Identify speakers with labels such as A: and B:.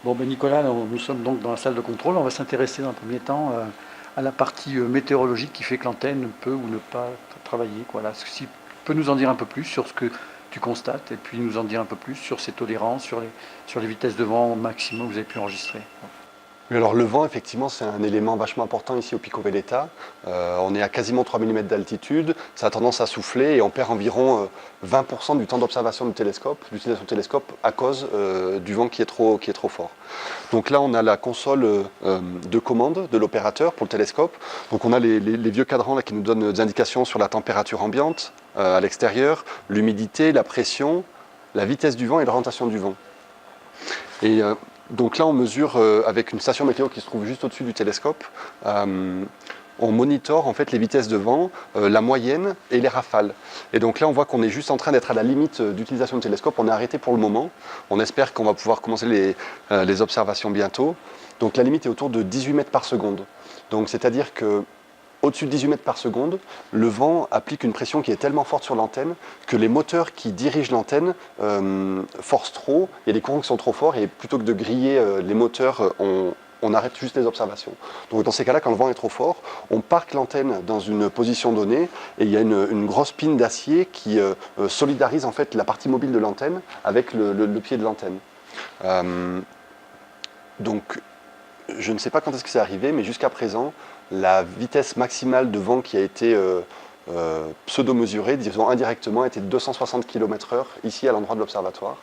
A: Bon, ben Nicolas, nous sommes donc dans la salle de contrôle. On va s'intéresser dans un premier temps à la partie météorologique qui fait que l'antenne peut ou ne pas travailler. Voilà. Si tu peux nous en dire un peu plus sur ce que tu constates et puis nous en dire un peu plus sur ses tolérances, sur les vitesses de vent maximum que vous avez pu enregistrer.
B: Oui, alors le vent, effectivement, c'est un élément vachement important ici au Pico Veleta. On est à quasiment 3 mm d'altitude, ça a tendance à souffler et on perd environ 20% du temps d'observation du télescope, d'utilisation du télescope, à cause du vent qui est trop fort. Donc là, on a la console de commande de l'opérateur pour le télescope. Donc on a les vieux cadrans là, qui nous donnent des indications sur la température ambiante à l'extérieur, l'humidité, la pression, la vitesse du vent et l'orientation du vent. Et donc là, on mesure avec une station météo qui se trouve juste au-dessus du télescope. On monitore en fait les vitesses de vent, la moyenne et les rafales. Et donc là, on voit qu'on est juste en train d'être à la limite d'utilisation du télescope. On est arrêté pour le moment. On espère qu'on va pouvoir commencer les observations bientôt. Donc la limite est autour de 18 mètres par seconde. Donc c'est-à-dire que au-dessus de 18 mètres par seconde, le vent applique une pression qui est tellement forte sur l'antenne que les moteurs qui dirigent l'antenne forcent trop, il y a des courants qui sont trop forts et plutôt que de griller les moteurs, on arrête juste les observations. Donc dans ces cas-là, quand le vent est trop fort, on parque l'antenne dans une position donnée et il y a une grosse pine d'acier qui solidarise en fait la partie mobile de l'antenne avec le pied de l'antenne. Donc je ne sais pas quand est-ce que c'est arrivé, mais jusqu'à présent, la vitesse maximale de vent qui a été pseudo-mesurée, disons indirectement, était de 260 km/h ici à l'endroit de l'observatoire.